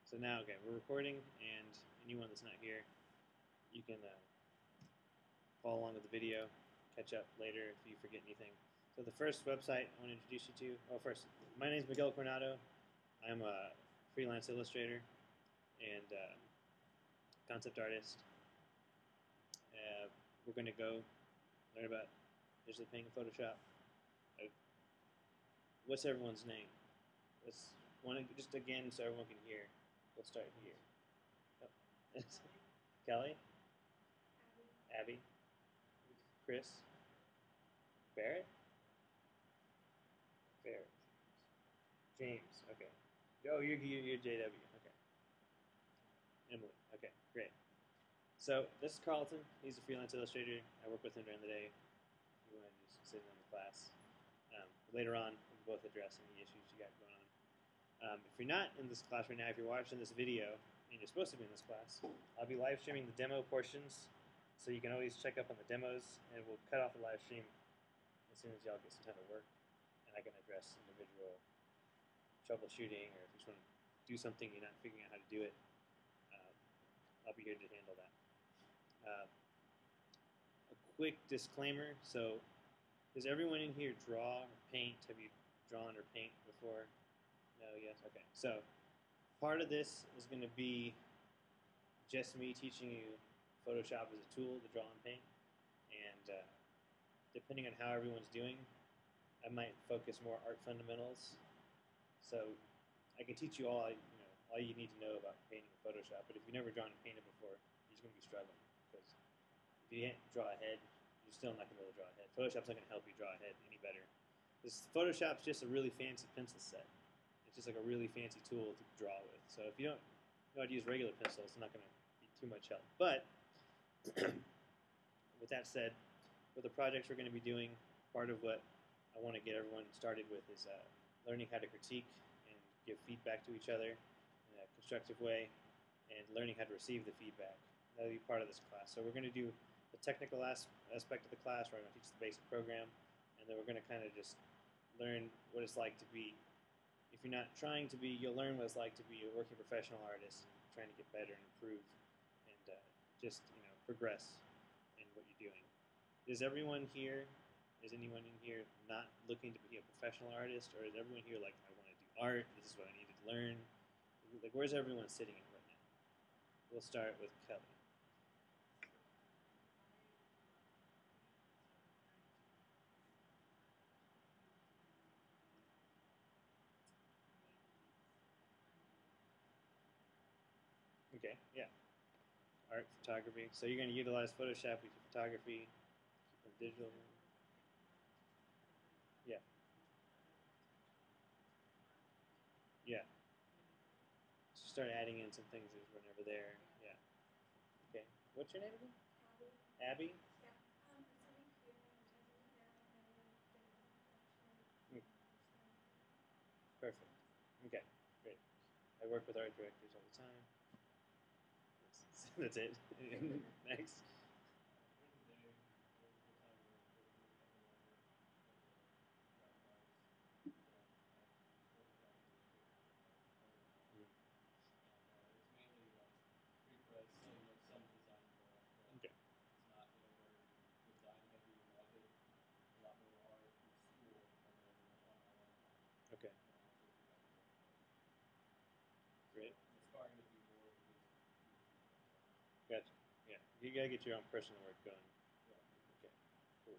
So now, okay, we're recording, and anyone that's not here, you can follow along with the video, catch up later if you forget anything. So the first website I want to introduce you to, well, first, my name is Miguel Coronado. I'm a freelance illustrator and concept artist. We're going to go learn about digital painting and Photoshop. What's everyone's name? Let's just again so everyone can hear. We'll start here. Oh. Kelly? Abby? Chris? Barrett? Barrett. James. Okay. Oh, you're JW. Okay. Emily. Okay, great. So this is Carlton. He's a freelance illustrator. I work with him during the day. You want to just sit in the class. Later on, we'll both address any issues you got going on. If you're not in this class right now, if you're watching this video and you're supposed to be in this class, I'll be live streaming the demo portions, so you can always check up on the demos, and we'll cut off the live stream as soon as y'all get some time to work, and I can address individual troubleshooting, or if you just want to do something you're not figuring out how to do it, I'll be here to handle that. A quick disclaimer, so does everyone in here draw or paint? Have you drawn or paint before? No, yes, okay. So part of this is going to be just me teaching you Photoshop as a tool to draw and paint, and depending on how everyone's doing, I might focus more art fundamentals. So I can teach you all you need to know about painting in Photoshop, but if you've never drawn and painted before, you're just going to be struggling, because if you can't draw ahead, you're still not going to be able to draw ahead. Photoshop's not going to help you draw ahead any better. Photoshop's just a really fancy pencil set. It's just like a really fancy tool to draw with. So if you don't know how to use regular pencils, it's not going to be too much help. But with that said, with the projects we're going to be doing, part of what I want to get everyone started with is learning how to critique and give feedback to each other in a constructive way, and learning how to receive the feedback. That'll be part of this class. So we're going to do the technical aspect of the class, where I'm going to teach the basic program, and then we're going to kind of just learn what it's like to be, if you're not trying to be, you'll learn what it's like to be a working professional artist, trying to get better and improve, and just progress in what you're doing. Is anyone in here not looking to be a professional artist, or is everyone here like, I want to do art, this is what I need to learn? Like, where's everyone sitting in right now? We'll start with Kelly. Okay, yeah. Art, photography. So you're going to utilize Photoshop with your photography, digital. Yeah. Yeah. So start adding in some things that were never there. Yeah. Okay. What's your name again? Abby? Yeah. Perfect. Okay. Great. I work with art directors all the time. That's it. Next. Okay. It's not we're design heavy and I did a lot more art in school and then on my own. Okay. Great. I'm aspiring to do more of these. Gotcha. Yeah. You gotta get your own personal work going. Yeah. Okay. Cool.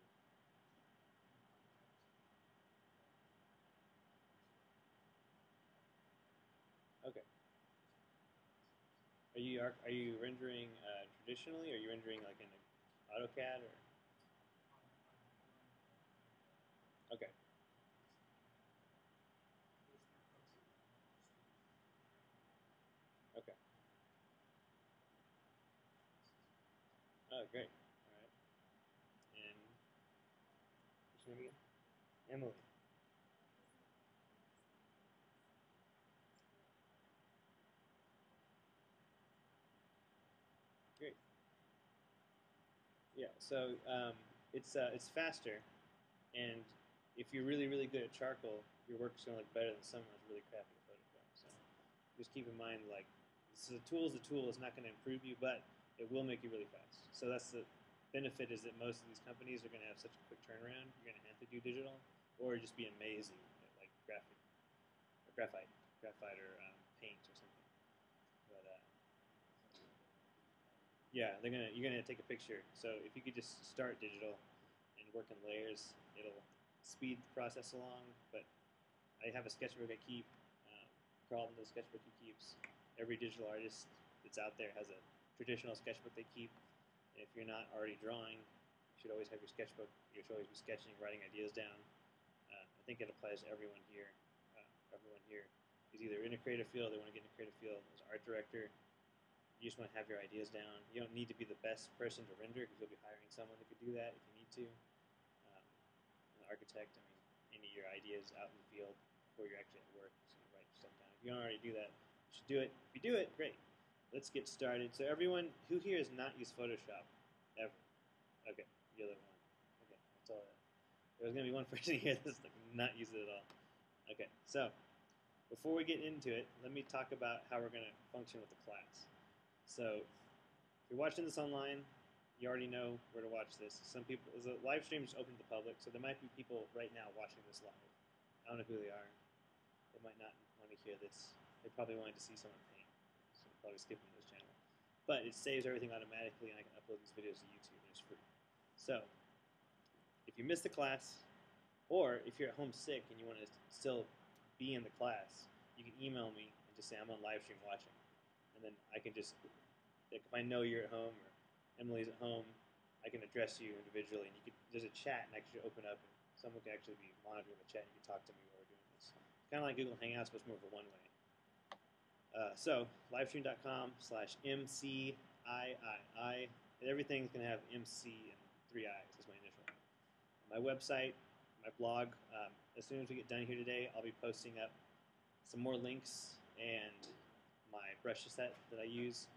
Okay. Are you rendering traditionally, or are you rendering like in AutoCAD or? Okay. Okay. Oh, great. All right. And what's your name again? Emily. Great. Yeah. So it's faster, and if you're really good at charcoal, your work's gonna look better than someone who's really crappy at Photoshop. So just keep in mind, like, So the tool is a tool. It's not going to improve you, but it will make you really fast. So that's the benefit, is that most of these companies are going to have such a quick turnaround. You're going to have to do digital, or just be amazing at like graphite or paint or something. But yeah, you're gonna take a picture. So if you could just start digital and work in layers, it'll speed the process along. But I have a sketchbook I keep. Carlton, the sketchbook he keeps. Every digital artist that's out there has a traditional sketchbook they keep. And if you're not already drawing, you should always have your sketchbook. You should always be sketching, writing ideas down. I think it applies to everyone here. Everyone here is either in a creative field, they want to get in a creative field. As an art director, you just want to have your ideas down. You don't need to be the best person to render, because you'll be hiring someone that could do that if you need to. An architect, I mean, any of your ideas out in the field before you're actually at work, so you write stuff down. If you don't already do that, you should do it. If you do it, great. Let's get started. So everyone who here has not used Photoshop ever? Okay, the other one. Okay, that's all. There's going to be one person here that's like not used it at all. Okay, so before we get into it, let me talk about how we're going to function with the class. So if you're watching this online, you already know where to watch this. Some people, the live stream is open to the public, so there might be people right now watching this live. I don't know who they are. They might not want to hear this. They probably wanted to see someone paint, so they're probably skipping this channel. But it saves everything automatically, and I can upload these videos to YouTube, and it's free. So if you miss the class, or if you're at home sick and you want to still be in the class, you can email me and just say, I'm on live stream watching. And then I can just, like, if I know you're at home or Emily's at home, I can address you individually. And there's a chat and I can open up, and someone can actually be monitoring the chat. And you can talk to me while we're doing this. Kind of like Google Hangouts, but it's more of a one-way. So livestream.com/MCIII. And everything's going to have MC and 3 I's as my initial. My website, my blog, as soon as we get done here today, I'll be posting up some more links and my brush set that I use.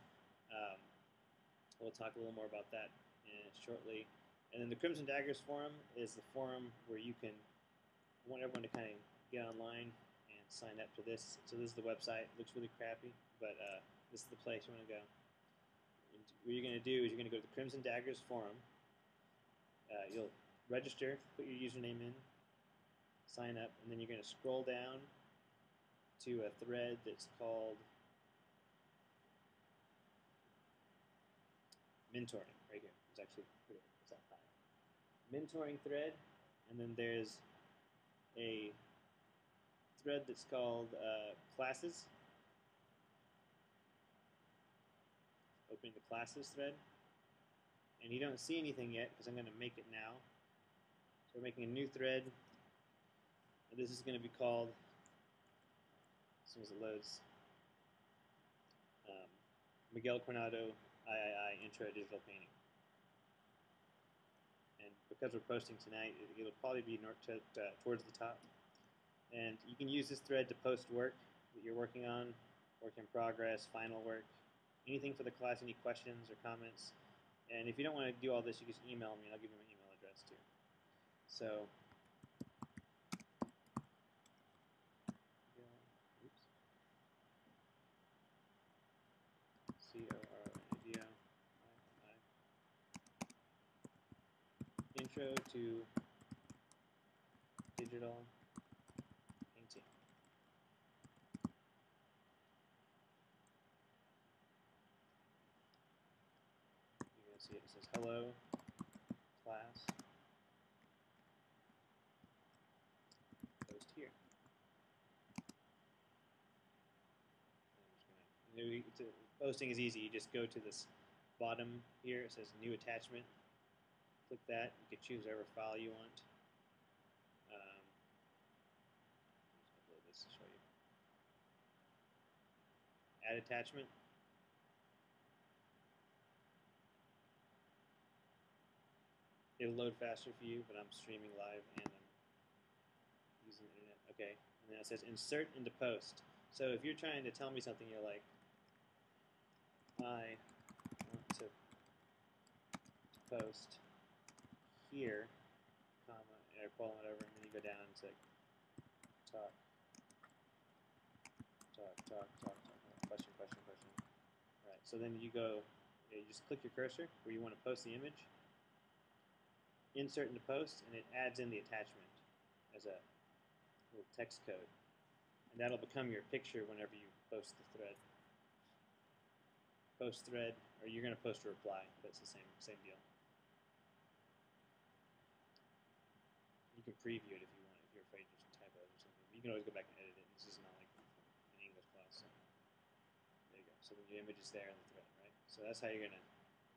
We'll talk a little more about that shortly. And then the Crimson Daggers forum is the forum where you can, I want everyone to kind of get online and sign up to this. So this is the website. It looks really crappy, but this is the place you want to go. And what you're going to do is you're going to go to the Crimson Daggers forum. You'll register, put your username in, sign up, and then you're going to scroll down to a thread that's called mentoring, right here. It's actually pretty, it's on high. Mentoring thread, and then there's a thread that's called classes. Opening the classes thread. And you don't see anything yet because I'm going to make it now. So we're making a new thread. And this is going to be called, as soon as it loads, Miguel Coronado III Intro to Digital Painting. And because we're posting tonight, it'll probably be towards the top. And you can use this thread to post work that you're working on, work in progress, final work, anything for the class, any questions or comments. And if you don't want to do all this, you can just email me, and I'll give you my email address too. So, oops. CORONADO Intro to Digital Painting. You're going to see it says hello class. Post here. Posting is easy. You just go to this bottom here. It says new attachment. Click that. You can choose whatever file you want. Just upload this to show you. Add attachment. It'll load faster for you, but I'm streaming live and I'm using the internet. Okay. And then it says insert into post. So if you're trying to tell me something, you're like, I want to post here, comma, or colon, whatever, and then you go down and say talk, question. So then you go, you just click your cursor where you want to post the image, insert into post, and it adds in the attachment as a little text code. And that'll become your picture whenever you post the thread. Post thread, or you're going to post a reply, but it's the same deal. You can preview it if you want, if you're afraid there's typos or something. You can always go back and edit it. This is not like an English class. So there you go. So then your image is there in the thread, right? So that's how you're going to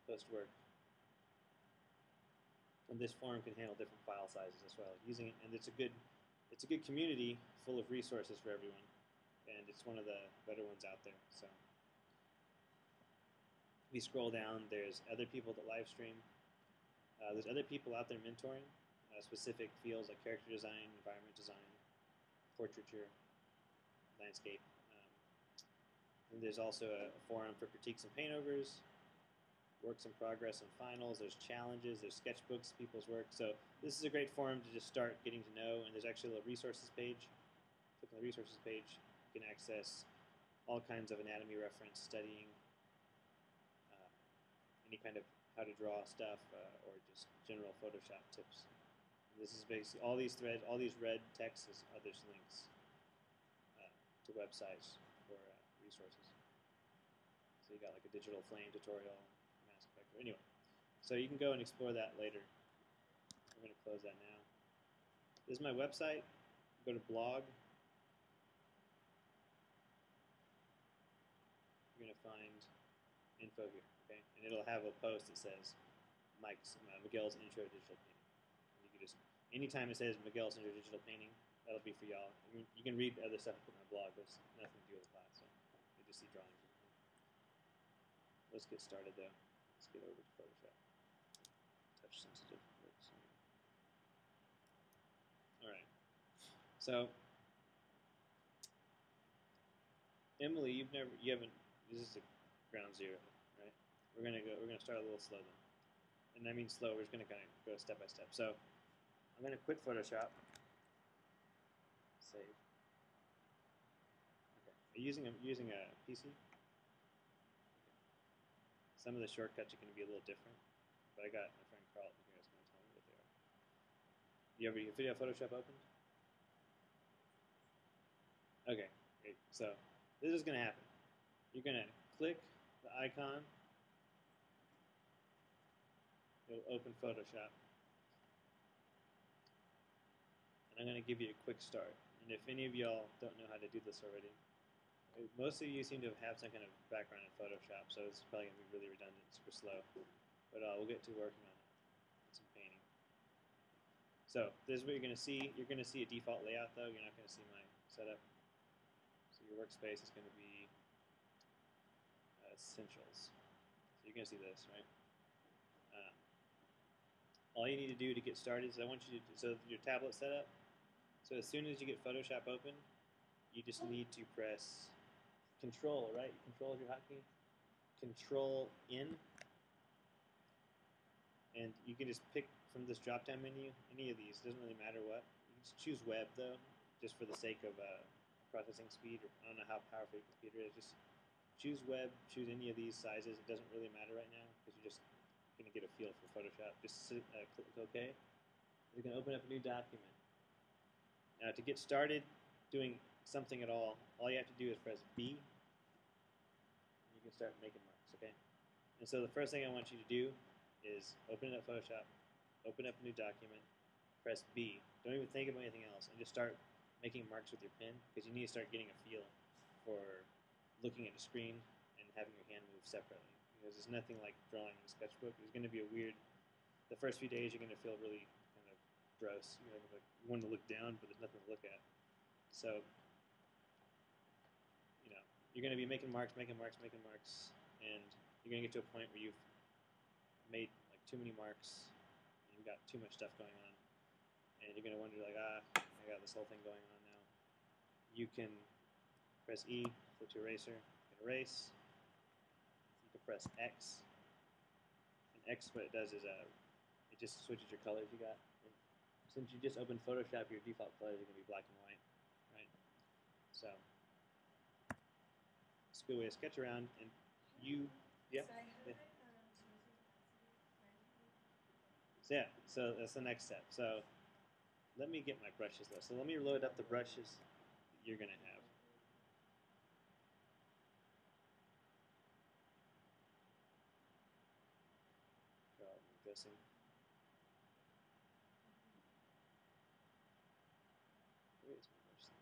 post work. And this forum can handle different file sizes as well. Using it, and it's a good community full of resources for everyone, and it's one of the better ones out there. So if you scroll down, there's other people that live stream. There's other people out there mentoring specific fields like character design, environment design, portraiture, landscape. And there's also a forum for critiques and paintovers, works in progress and finals. There's challenges, there's sketchbooks, people's work. So this is a great forum to just start getting to know. And there's actually a resources page. Click on the resources page. You can access all kinds of anatomy reference, studying, any kind of how to draw stuff, or just general Photoshop tips. And this is basically all these threads, all these red texts is others links to websites for resources. So you got like a digital flame tutorial, mask vector. Anyway, so you can go and explore that later. I'm going to close that now. This is my website. Go to blog. You're going to find info here, okay? And it'll have a post that says Miguel's Intro to Digital Painting. And you can just, anytime it says Miguel's Intro to Digital Painting, that'll be for y'all. You can read other stuff I put on my blog, but it's nothing to do with the class, so you just see drawings. Let's get started though. Let's get over to Photoshop. Touch sensitive works. Alright. So Emily, you haven't, this is a ground zero, right? We're gonna start a little slow then. And I mean slow, we're just gonna kinda go step by step. So I'm gonna quit Photoshop. Save. Okay. Are you using a PC? Some of the shortcuts are gonna be a little different. But I got my friend Carl here is gonna tell me what they are. You have your video Photoshop opened? Okay, great. So this is gonna happen. You're gonna click the icon. It'll open Photoshop. And I'm going to give you a quick start. And if any of y'all don't know how to do this already, most of you seem to have some kind of background in Photoshop, so it's probably going to be really redundant, super slow. But we'll get to working on it. Some painting. So this is what you're going to see. You're going to see a default layout, though. You're not going to see my setup. So your workspace is going to be essentials. So you're going to see this, right? All you need to do to get started is I want you to, so your tablet setup. So as soon as you get Photoshop open, you just need to press Control, right? Control is your hotkey. Control in, and you can just pick from this drop-down menu any of these. It doesn't really matter what. You can just choose Web though, just for the sake of processing speed. Or I don't know how powerful your computer is. Just choose Web. Choose any of these sizes. It doesn't really matter right now because you're just going to get a feel for Photoshop. Just click OK. You're going to open up a new document. Now, to get started doing something at all you have to do is press B. And you can start making marks, okay? And so the first thing I want you to do is open up Photoshop, open up a new document, press B. Don't even think about anything else, and just start making marks with your pen because you need to start getting a feel for looking at the screen and having your hand move separately. Because there's nothing like drawing in a sketchbook. It's going to be a weird. The first few days you're going to feel really kind of gross. You want to look down, but there's nothing to look at. So, you're going to be making marks, and you're going to get to a point where you've made like too many marks, and you've got too much stuff going on, and you're going to wonder like, I got this whole thing going on now. You can press E, flip to eraser, you can erase. You can press X, and X, what it does is it just switches your colors you got. And since you just opened Photoshop, your default colors are going to be black and white, right? So it's a good way to sketch around, and You, yeah. Sorry, how Yeah. do I change the opacity? So yeah, so that's the next step. So let me get my brushes though. So let me load up the brushes that you're gonna have. I'm guessing. Where is my brush thing?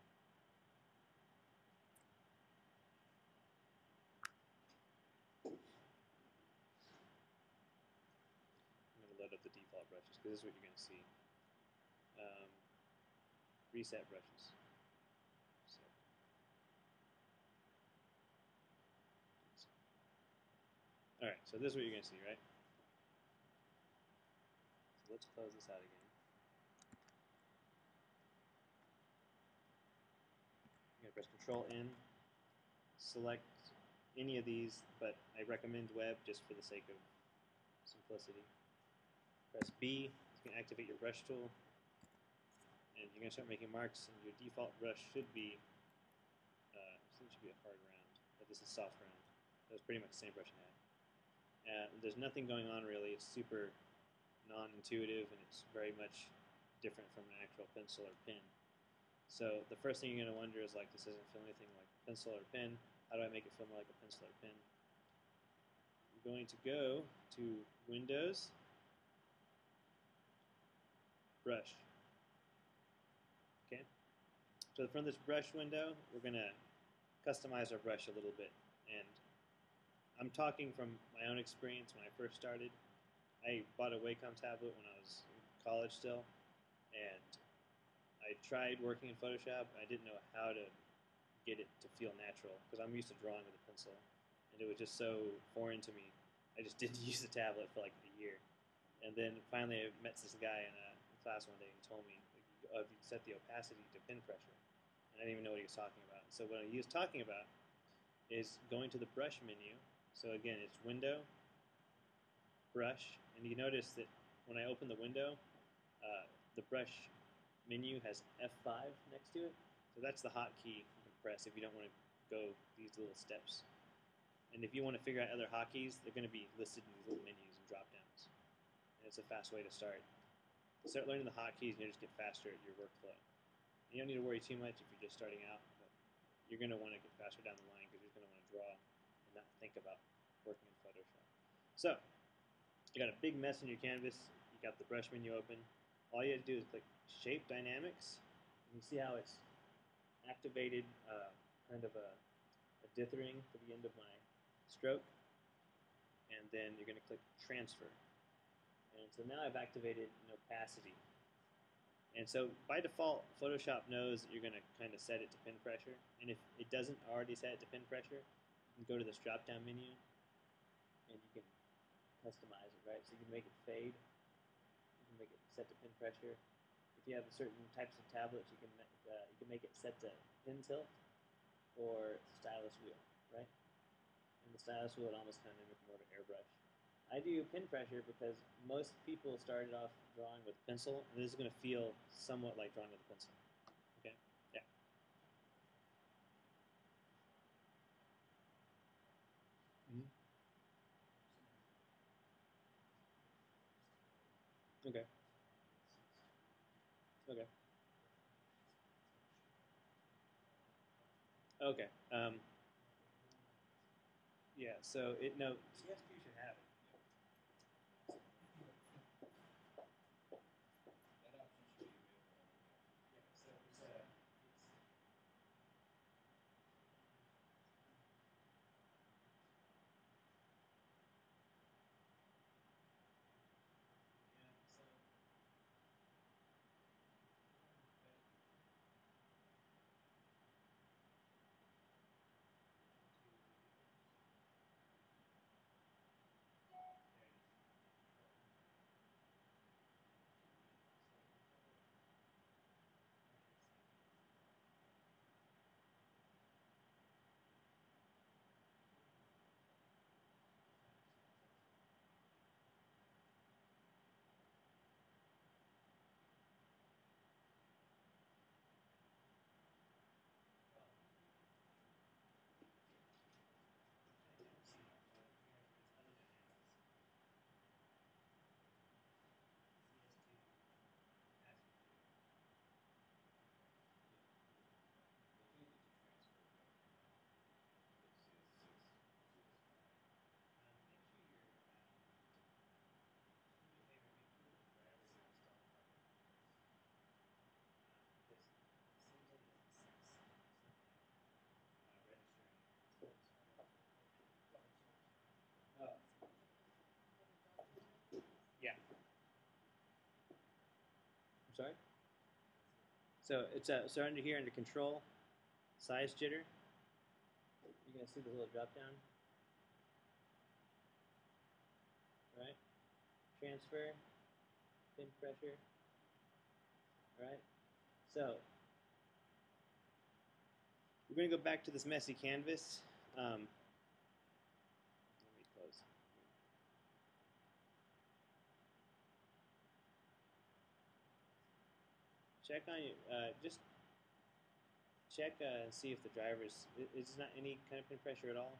I'm gonna load up the default brushes because this is what you're gonna see. Reset brushes. All right, so this is what you're gonna see, right? So let's close this out again. You're gonna press Control N, select any of these, but I recommend web just for the sake of simplicity. Press B, it's gonna activate your brush tool, and you're gonna start making marks. And your default brush should be, it should be a hard round, but this is soft round. So it's pretty much the same brush I had. There's nothing going on really. It's super non-intuitive, and it's very much different from an actual pencil or pen. So the first thing you're going to wonder is, like, this doesn't feel anything like a pencil or a pen. How do I make it feel more like a pencil or a pen? I'm going to go to Windows, Brush. Okay. So from this brush window, we're going to customize our brush a little bit. And I'm talking from my own experience when I first started. I bought a Wacom tablet when I was in college still, and I tried working in Photoshop. I didn't know how to get it to feel natural because I'm used to drawing with a pencil, and it was just so foreign to me. I just didn't use the tablet for like a year, and then finally I met this guy in class one day and told me, like, you set the opacity to pin pressure, and I didn't even know what he was talking about. So what he was talking about is going to the brush menu. So again, it's Window, Brush, and you notice that when I open the window, the brush menu has F5 next to it. So that's the hotkey you can press if you don't want to go these little steps. And if you want to figure out other hotkeys, they're going to be listed in these little menus and drop downs. And it's a fast way to start. Start learning the hotkeys, and you'll just get faster at your workflow. You don't need to worry too much if you're just starting out, but you're going to want to get faster down the line because you're going to want to draw and not think about working in Photoshop. So you got a big mess in your canvas. You got the brush menu open. All you have to do is click Shape Dynamics. You can see how it's activated kind of a dithering to the end of my stroke. And then you're going to click Transfer. And so now I've activated an opacity. And so by default, Photoshop knows that you're going to kind of set it to pin pressure. And if it doesn't already set it to pin pressure, you can go to this drop-down menu, and you can customize it, right? So you can make it fade. You can make it set to pin pressure. If you have certain types of tablets, you can make it set to pin tilt or stylus wheel, right? And the stylus wheel would almost kind of mimic more of an airbrush. I do pin pressure because most people started off drawing with a pencil, and this is going to feel somewhat like drawing with a pencil. Okay? Yeah. Mm-hmm. Okay. Okay. Okay. Yeah. So no, TSP should have it. That option should be available everywhere. Yeah. So it's I'm sorry? So it's so under here under control, size jitter, you're gonna see the little drop down. Right? Transfer, pin pressure. Right? So we're gonna go back to this messy canvas. Let me close. Check on you. Just check and see if the driver's is not any kind of pin pressure at all.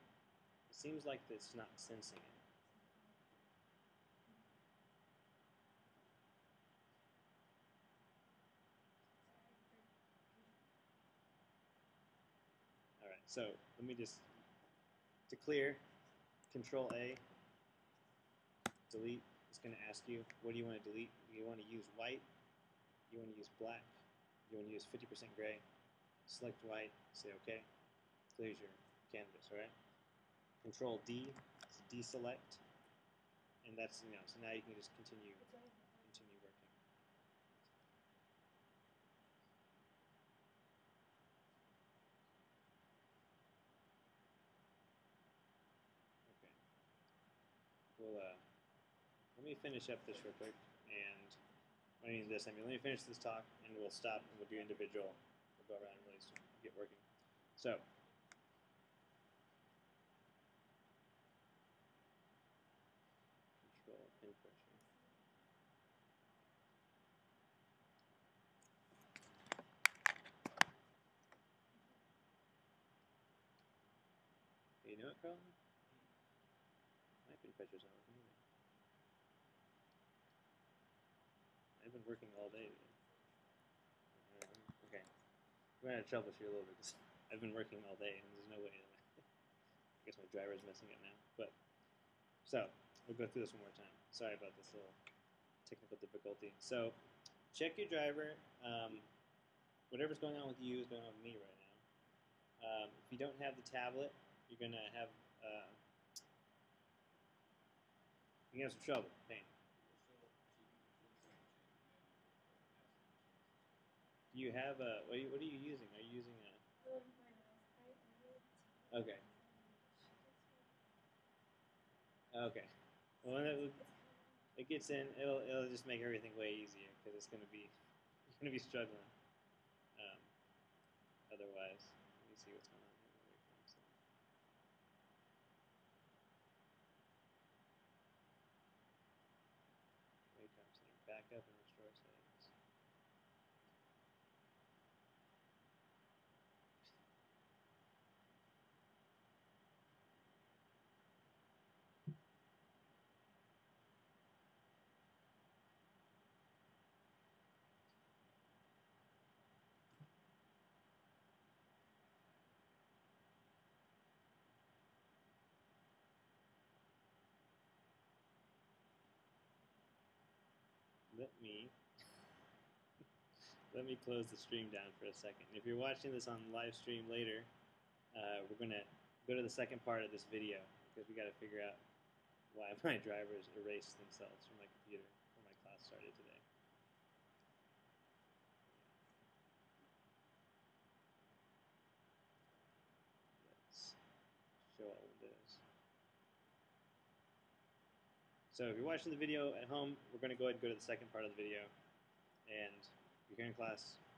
It seems like it's not sensing it. All right. So let me just to clear. Control A. Delete. It's going to ask you what do you want to delete. Do you want to use white? Do you want to use black? Do you want to use 50% gray? Select white. Say OK. Clears your canvas. All right. Control D to deselect, and that's so now you can just continue working. Okay. Well, let me finish up this real quick, and I mean this. I mean, let me finish this talk, and we'll stop and we'll do individual. We'll go around and really get working. So. Control pin pressure. Hey, you know what, Carl? My pin pressure's not working either. I've been working all day today. Okay. We're going to have trouble here a little bit because I've been working all day and there's no way that I guess my driver's messing up now. But so we'll go through this one more time. Sorry about this little technical difficulty. So check your driver. Whatever's going on with you is going on with me right now. If you don't have the tablet, you're going to have some trouble. Pain. Do you have a what are you using? Are you using a Okay. Okay. Well, when it gets in, it'll just make everything way easier because it's gonna be you're gonna be struggling. Otherwise, let me see what's going on here. Wacom Center backup and restore settings. Let me close the stream down for a second. If you're watching this on live stream later, we're gonna go to the second part of this video because we got to figure out why my drivers erased themselves from my computer when my class started today. Let's show all windows. So if you're watching the video at home, we're going to go ahead and go to the second part of the video. And if you're here in class,